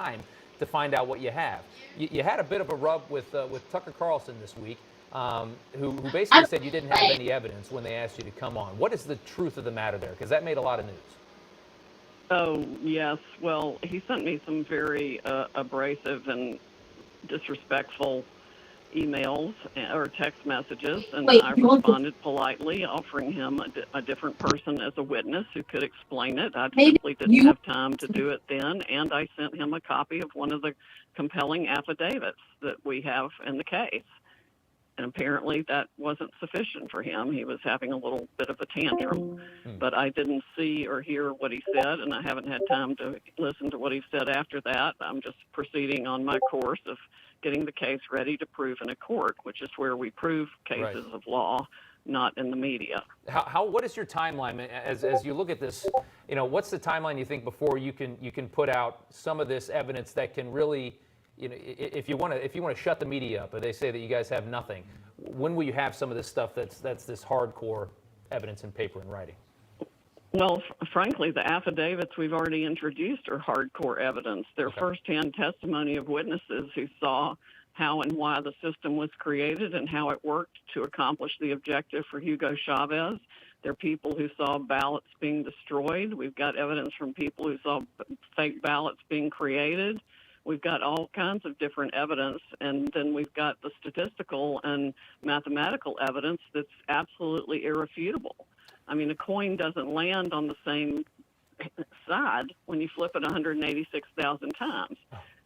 time to find out what you have. You had a bit of a rub with Tucker Carlson this week, who basically said you didn't have any evidence when they asked you to come on. What is the truth of the matter there? Because that made a lot of news. Oh, yes. Well, he sent me some very abrasive and disrespectful emails or text messages, and I responded politely, offering him a different person as a witness who could explain it. I simply didn't have time to do it then, and I sent him a copy of one of the compelling affidavits that we have in the case. And apparently that wasn't sufficient for him. He was having a little bit of a tantrum. But I didn't see or hear what he said, and I haven't had time to listen to what he said after that. I'm just proceeding on my course of getting the case ready to prove in a court, which is where we prove cases of law, not in the media. What is your timeline as you look at this? What's the timeline you think before you can put out some of this evidence that can really, if you want to shut the media up, or they say that you guys have nothing, when will you have some of this stuff that's this hardcore evidence in paper and writing? Well, frankly, the affidavits we've already introduced are hardcore evidence. They're firsthand testimony of witnesses who saw how and why the system was created and how it worked to accomplish the objective for Hugo Chavez. They're people who saw ballots being destroyed. We've got evidence from people who saw fake ballots being created. We've got all kinds of different evidence, and then we've got the statistical and mathematical evidence that's absolutely irrefutable. I mean, a coin doesn't land on the same side when you flip it 186,000 times.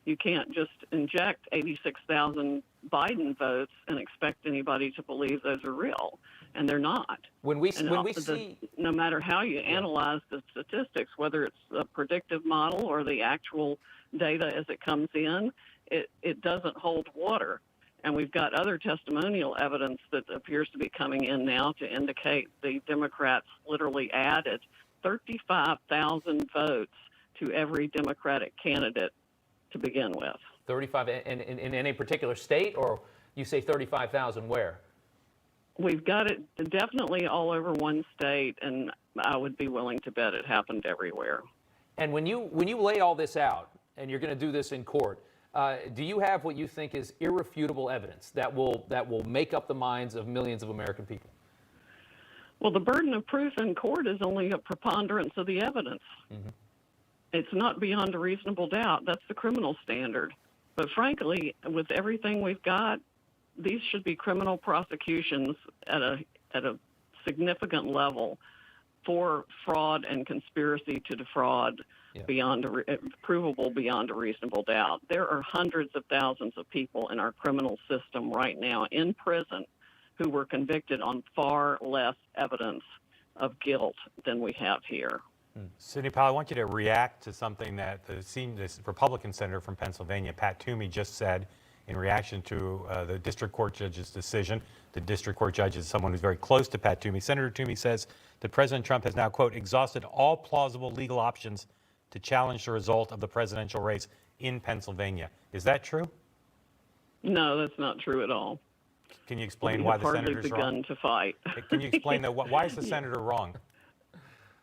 You can't just inject 86,000 Biden votes and expect anybody to believe those are real, and they're not. When we see, no matter how you analyze the statistics, whether it's a predictive model or the actual data as it comes in, it doesn't hold water. And we've got other testimonial evidence that appears to be coming in now to indicate the Democrats literally added 35,000 votes to every Democratic candidate to begin with. 35 in any particular state, or you say 35,000 where? We've got it definitely all over one state, and I would be willing to bet it happened everywhere. And when you lay all this out, and you're going to do this in court, do you have what you think is irrefutable evidence that will make up the minds of millions of American people? Well, the burden of proof in court is only a preponderance of the evidence. It's not beyond a reasonable doubt. That's the criminal standard. But frankly, with everything we've got, these should be criminal prosecutions at a significant level for fraud and conspiracy to defraud provable beyond a reasonable doubt. There are hundreds of thousands of people in our criminal system right now in prison who were convicted on far less evidence of guilt than we have here. Sidney Powell, I want you to react to something that the Republican senator from Pennsylvania, Pat Toomey, just said in reaction to the district court judge's decision. The district court judge is someone who's very close to Pat Toomey. Senator Toomey says that President Trump has now, quote, exhausted all plausible legal options to challenge the result of the presidential race in Pennsylvania. Is that true? No, that's not true at all. Can you explain why the senator's wrong? Hardly begun to fight. Can you explain that? Why is the senator wrong?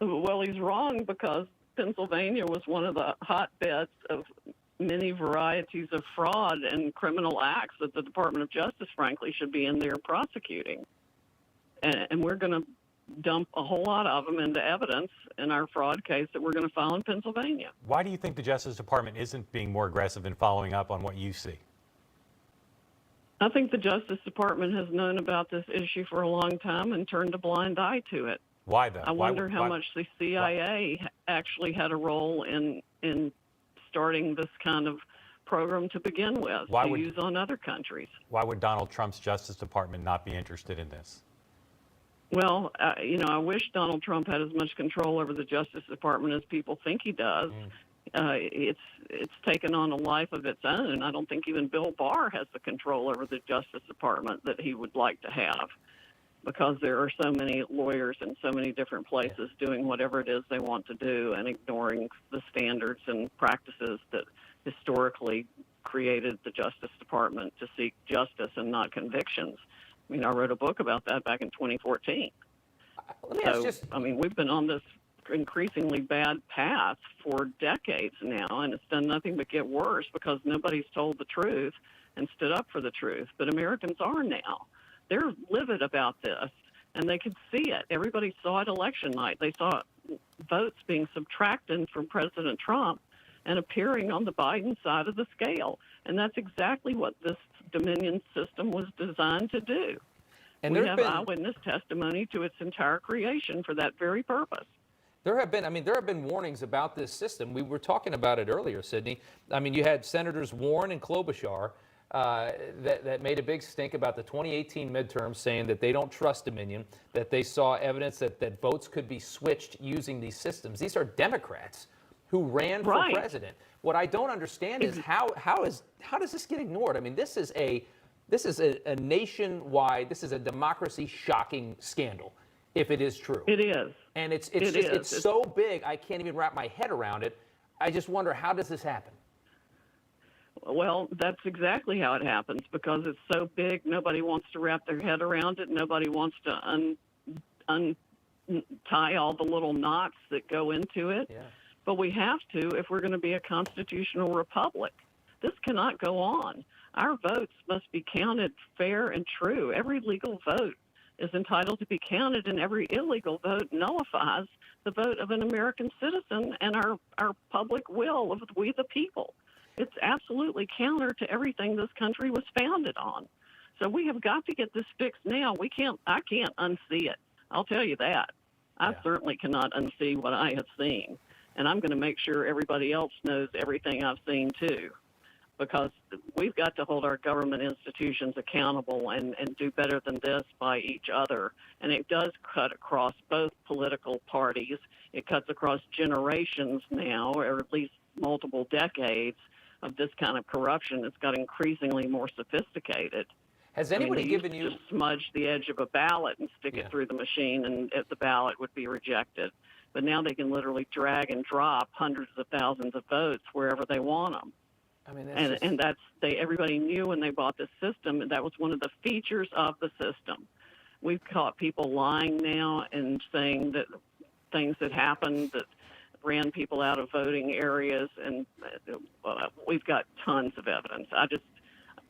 Well, he's wrong because Pennsylvania was one of the hotbeds of many varieties of fraud and criminal acts that the Department of Justice, frankly, should be in there prosecuting. And we're going to dump a whole lot of them into evidence in our fraud case that we're going to file in Pennsylvania. Why do you think the Justice Department isn't being more aggressive in following up on what you see? I think the Justice Department has known about this issue for a long time and turned a blind eye to it. Why, though? I wonder how much the CIA actually had a role in starting this kind of program to begin with, use on other countries. Why would Donald Trump's Justice Department not be interested in this? Well, I wish Donald Trump had as much control over the Justice Department as people think he does. It's taken on a life of its own. I don't think even Bill Barr has the control over the Justice Department that he would like to have, because there are so many lawyers in so many different places doing whatever it is they want to do and ignoring the standards and practices that historically created the Justice Department to seek justice and not convictions. I wrote a book about that back in 2014. Let me ask we've been on this increasingly bad path for decades now, and it's done nothing but get worse because nobody's told the truth and stood up for the truth. But Americans are now. They're livid about this, and they can see it. Everybody saw it election night. They saw votes being subtracted from President Trump and appearing on the Biden side of the scale. And that's exactly what this Dominion system was designed to do. And we have eyewitness testimony to its entire creation for that very purpose. There have been warnings about this system. We were talking about it earlier, Sidney. I mean, you had Senators Warren and Klobuchar that made a big stink about the 2018 midterms, saying that they don't trust Dominion, that they saw evidence that votes could be switched using these systems. These are Democrats who ran for president. What I don't understand is how does this get ignored? I mean, this is a nationwide, this is a democracy shocking scandal, if it is true. It is. And it's so big, I can't even wrap my head around it. I just wonder, how does this happen? Well, that's exactly how it happens, because it's so big, nobody wants to wrap their head around it. Nobody wants to untie all the little knots that go into it. Yeah. But we have to if we're going to be a constitutional republic. This cannot go on. Our votes must be counted fair and true. Every legal vote is entitled to be counted, and every illegal vote nullifies the vote of an American citizen and our public will of we the people. It's absolutely counter to everything this country was founded on. So we have got to get this fixed now. I can't unsee it. I'll tell you that. I certainly cannot unsee what I have seen. And I'm going to make sure everybody else knows everything I've seen too, because we've got to hold our government institutions accountable and do better than this by each other. And it does cut across both political parties. It cuts across generations now, or at least multiple decades of this kind of corruption. It's got increasingly more sophisticated. Has anybody given you... just smudge the edge of a ballot and stick it through the machine, and the ballot would be rejected. But now they can literally drag and drop hundreds of thousands of votes wherever they want them. I mean, everybody knew when they bought this system, and that was one of the features of the system. We've caught people lying now and saying that things that happened that ran people out of voting areas, and we've got tons of evidence.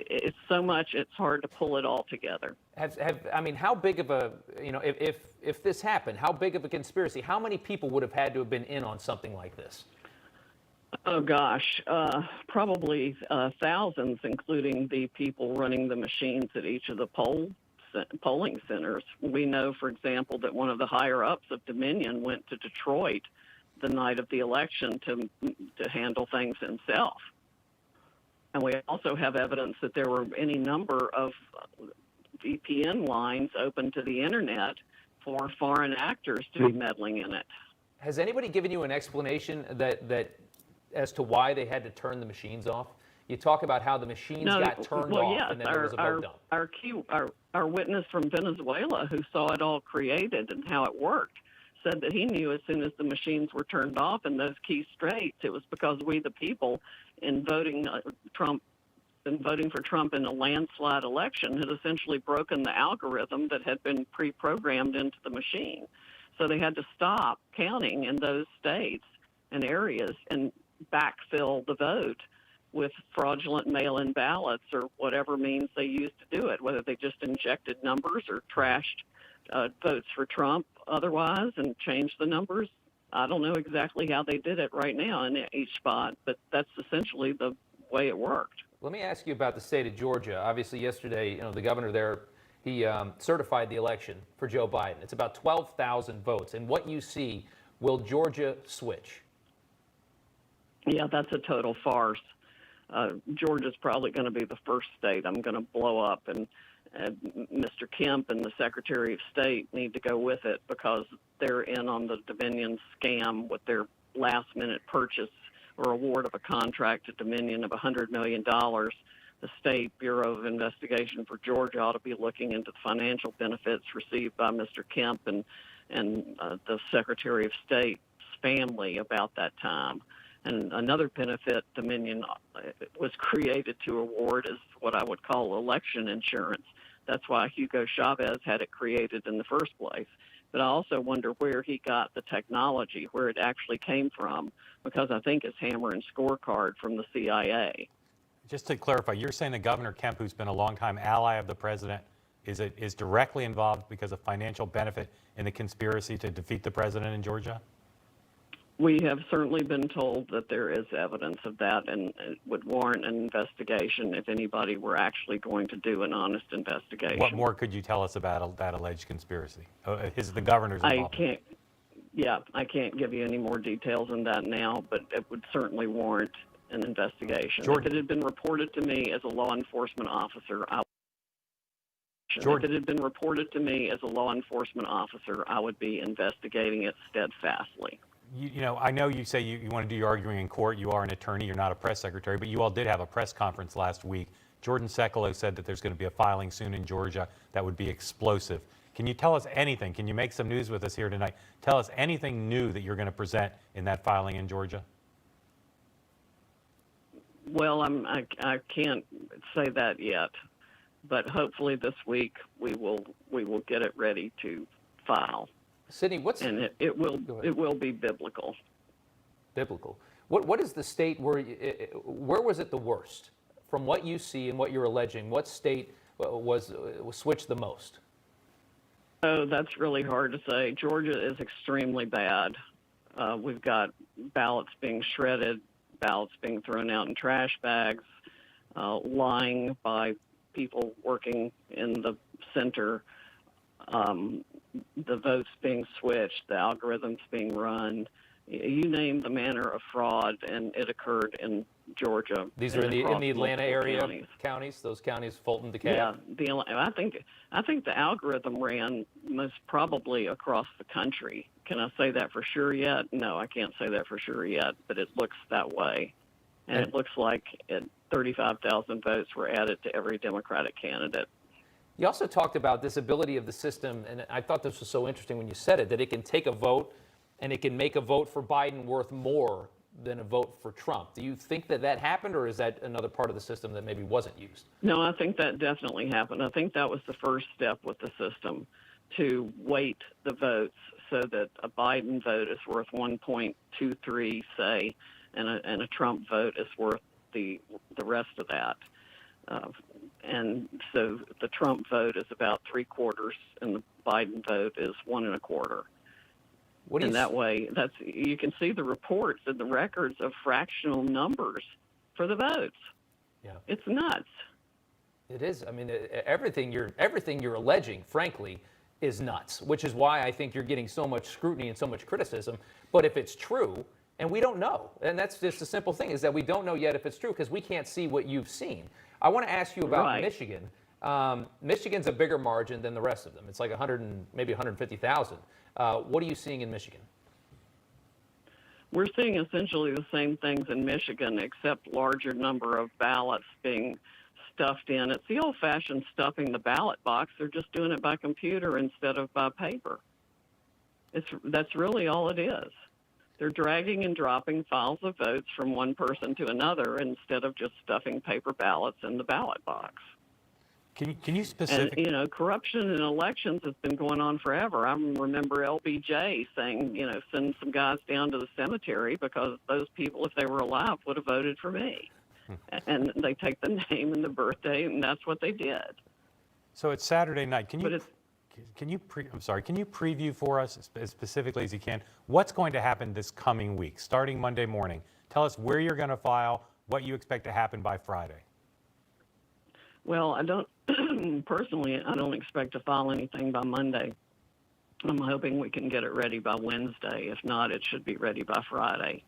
It's so much, it's hard to pull it all together. How big of a, if this happened, how big of a conspiracy, how many people would have had to have been in on something like this? Oh, gosh, probably thousands, including the people running the machines at each of the polling centers. We know, for example, that one of the higher-ups of Dominion went to Detroit the night of the election to handle things himself. And we also have evidence that there were any number of VPN lines open to the Internet for foreign actors to be meddling in it. Has anybody given you an explanation that as to why they had to turn the machines off? You talk about how the machines got turned off and then there was a vote dump. Our witness from Venezuela, who saw it all created and how it worked, said that he knew as soon as the machines were turned off in those key states, it was because we, the people, in voting for Trump in a landslide election, had essentially broken the algorithm that had been pre-programmed into the machine. So they had to stop counting in those states and areas and backfill the vote with fraudulent mail-in ballots or whatever means they used to do it, whether they just injected numbers or trashed votes for Trump otherwise and changed the numbers. I don't know exactly how they did it right now in each spot, but that's essentially the way it worked. Let me ask you about the state of Georgia. Obviously, yesterday, the governor there, he certified the election for Joe Biden. It's about 12,000 votes. And what you see, will Georgia switch? Yeah, that's a total farce. Georgia's probably going to be the first state I'm going to blow up, and Mr. Kemp and the Secretary of State need to go with it because they're in on the Dominion scam with their last-minute purchase or award of a contract to Dominion of $100 million. The State Bureau of Investigation for Georgia ought to be looking into the financial benefits received by Mr. Kemp and the Secretary of State's family about that time. And another benefit Dominion was created to award is what I would call election insurance. That's why Hugo Chavez had it created in the first place. But I also wonder where he got the technology, where it actually came from, because I think it's hammer and scorecard from the CIA. Just to clarify, you're saying that Governor Kemp, who's been a longtime ally of the president, is directly involved because of financial benefit in the conspiracy to defeat the president in Georgia? We have certainly been told that there is evidence of that, and it would warrant an investigation if anybody were actually going to do an honest investigation. What more could you tell us about that alleged conspiracy? The governor's involvement. I can't give you any more details on that now, but it would certainly warrant an investigation. If it had been reported to me as a law enforcement officer, I would be investigating it steadfastly. I know you say you want to do your arguing in court. You are an attorney. You're not a press secretary, but you all did have a press conference last week. Jordan Sekelo said that there's going to be a filing soon in Georgia that would be explosive. Can you tell us anything? Can you make some news with us here tonight? Tell us anything new that you're going to present in that filing in Georgia. Well, I can't say that yet, but hopefully this week we will get it ready to file. Sidney, it will be biblical. Biblical. What is the state where was it the worst? From what you see and what you're alleging, what state was switched the most? Oh, that's really hard to say. Georgia is extremely bad. We've got ballots being shredded, ballots being thrown out in trash bags, lying by people working in the center, the votes being switched, the algorithms being run. You name the manner of fraud, and it occurred in Georgia. These are in the Atlanta area counties, those counties, Fulton, DeKalb. Yeah, I think the algorithm ran most probably across the country. Can I say that for sure yet? No, I can't say that for sure yet, but it looks that way. And it looks like 35,000 votes were added to every Democratic candidate. You also talked about this ability of the system, and I thought this was so interesting when you said it, that it can take a vote and it can make a vote for Biden worth more than a vote for Trump. Do you think that happened, or is that another part of the system that maybe wasn't used? No, I think that definitely happened. I think that was the first step with the system, to weight the votes so that a Biden vote is worth 1.23, say, and a Trump vote is worth the rest of that. And so the Trump vote is about 3/4, and the Biden vote is 1 1/4. And that way, you can see the reports and the records of fractional numbers for the votes. Yeah, it's nuts. It is. I mean, everything you're alleging, frankly, is nuts. Which is why I think you're getting so much scrutiny and so much criticism. But if it's true, and we don't know, and that's just a simple thing, is that we don't know yet if it's true because we can't see what you've seen. I want to ask you about Michigan. Michigan's a bigger margin than the rest of them. It's like maybe 150,000. What are you seeing in Michigan? We're seeing essentially the same things in Michigan, except larger number of ballots being stuffed in. It's the old-fashioned stuffing the ballot box. They're just doing it by computer instead of by paper. That's really all it is. They're dragging and dropping files of votes from one person to another instead of just stuffing paper ballots in the ballot box. Can you specifically? And, corruption in elections has been going on forever. I remember LBJ saying, send some guys down to the cemetery because those people, if they were alive, would have voted for me. And they take the name and the birthday, and that's what they did. So it's Saturday night. Can you preview for us as specifically as you can what's going to happen this coming week, starting Monday morning? Tell us where you're going to file, what you expect to happen by Friday. Well, I don't expect to file anything by Monday. I'm hoping we can get it ready by Wednesday. If not, it should be ready by Friday.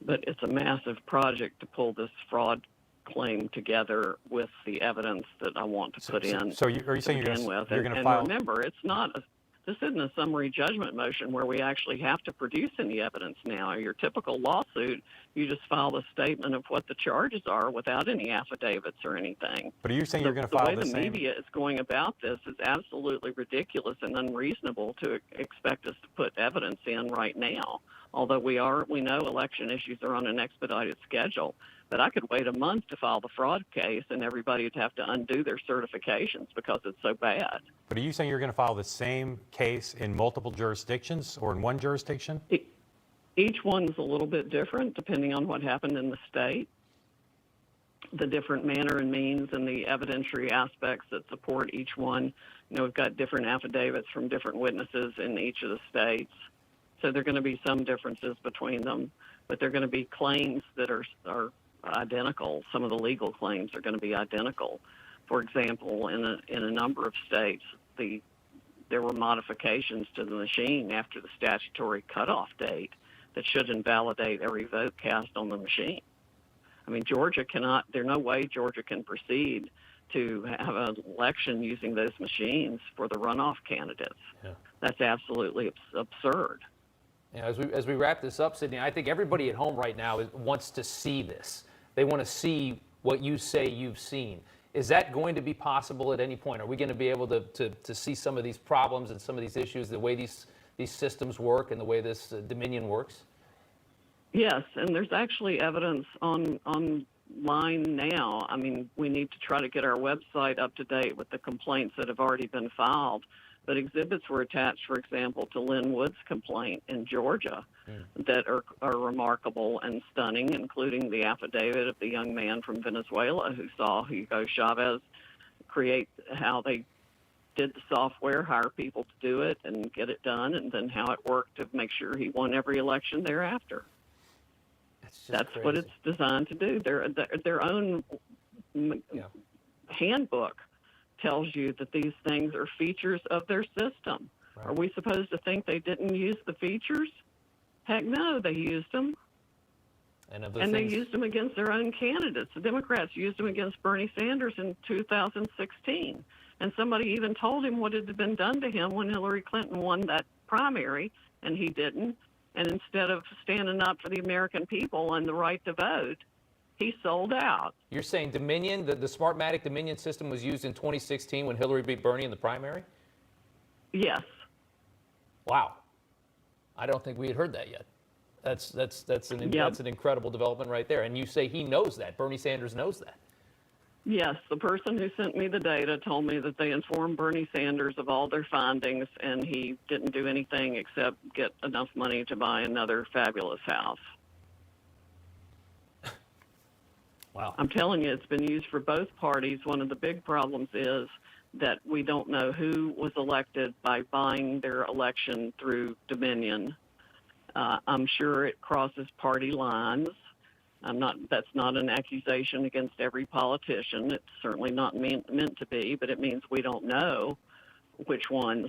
But it's a massive project to pull this fraud claim together with the evidence that I want to put in. So are you saying you're going to file? And remember, this isn't a summary judgment motion where we actually have to produce any evidence now. Your typical lawsuit, you just file a statement of what the charges are without any affidavits or anything. But are you saying you're going to file the same? The way the media is going about this is absolutely ridiculous and unreasonable to expect us to put evidence in right now. Although we know election issues are on an expedited schedule, But I could wait a month to file the fraud case, and everybody would have to undo their certifications because it's so bad. But are you saying you're going to file the same case in multiple jurisdictions or in one jurisdiction? Each one's a little bit different depending on what happened in the state, the different manner and means, and the evidentiary aspects that support each one. You know, we've got different affidavits from different witnesses in each of the states. So there are going to be some differences between them, but there are going to be claims that are identical. Some of the legal claims are going to be identical. For example, in a number of states, there were modifications to the machine after the statutory cutoff date that should invalidate every vote cast on the machine. I mean, Georgia cannot, there's no way Georgia can proceed to have an election using those machines for the runoff candidates. Yeah. That's absolutely absurd. You know, as we wrap this up, Sidney, I think everybody at home right now wants to see this. They want to see what you say you've seen. Is that going to be possible at any point? Are we going to be able to see some of these problems and some of these issues, the way these systems work and the way this Dominion works? Yes, and there's actually evidence online now. I mean, we need to try to get our website up to date with the complaints that have already been filed. But exhibits were attached, for example, to Lynn Wood's complaint in Georgia that are remarkable and stunning, including the affidavit of the young man from Venezuela who saw Hugo Chavez create how they did the software, hire people to do it and get it done, and then how it worked to make sure he won every election thereafter. That's crazy. what it's designed to do. Their own handbook tells you that these things are features of their system. Right. Are we supposed to think they didn't use the features? Heck no, they used them. And they used them against their own candidates. The Democrats used them against Bernie Sanders in 2016. And somebody even told him what had been done to him when Hillary Clinton won that primary, and he didn't. And instead of standing up for the American people and the right to vote, he sold out. You're saying Dominion, the Smartmatic Dominion system was used in 2016 when Hillary beat Bernie in the primary? Yes. Wow. I don't think we had heard that yet. That's an incredible development right there. And you say he knows that. Bernie Sanders knows that. Yes, the person who sent me the data told me that they informed Bernie Sanders of all their findings, and he didn't do anything except get enough money to buy another fabulous house. Wow. I'm telling you, it's been used for both parties. One of the big problems is that we don't know who was elected by buying their election through Dominion. I'm sure it crosses party lines. That's not an accusation against every politician. It's certainly not meant to be, but it means we don't know which ones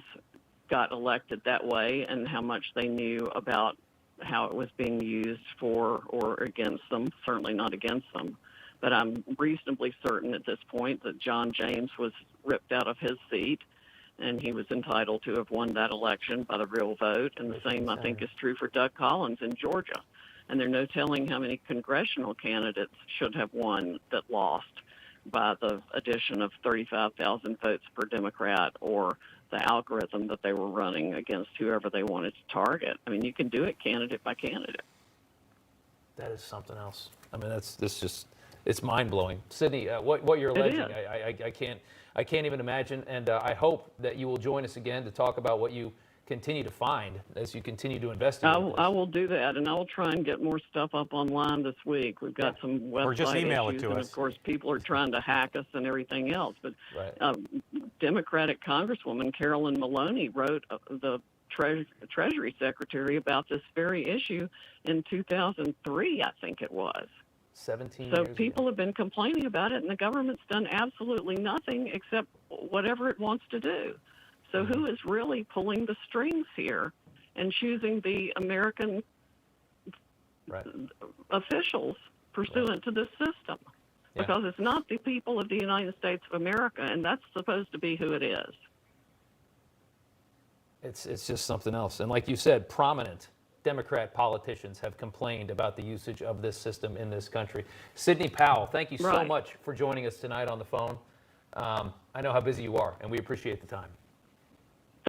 got elected that way and how much they knew about how it was being used for or against them, certainly not against them. But I'm reasonably certain at this point that John James was ripped out of his seat, and he was entitled to have won that election by the real vote. And the same, I think, is true for Doug Collins in Georgia. And there's no telling how many congressional candidates should have won that lost by the addition of 35,000 votes per Democrat or the algorithm that they were running against whoever they wanted to target. I mean, you can do it candidate by candidate. That is something else. I mean, it's mind-blowing. Sidney, what you're alleging, I can't even imagine, and I hope that you will join us again to talk about what you continue to find as you continue to investigate. I will do that, and I will try and get more stuff up online this week. We've got some website or just email issues, it to and us. Of course, people are trying to hack us and everything else. But right. Democratic Congresswoman Carolyn Maloney wrote the Treasury Secretary about this very issue in 2003, I think it was. 17 So years people ago. have been complaining about it, and the government's done absolutely nothing except whatever it wants to do. So who is really pulling the strings here and choosing the American officials pursuant to this system? Yeah. Because it's not the people of the United States of America, and that's supposed to be who it is. It's just something else. And like you said, prominent Democrat politicians have complained about the usage of this system in this country. Sidney Powell, thank you so much for joining us tonight on the phone. I know how busy you are, and we appreciate the time.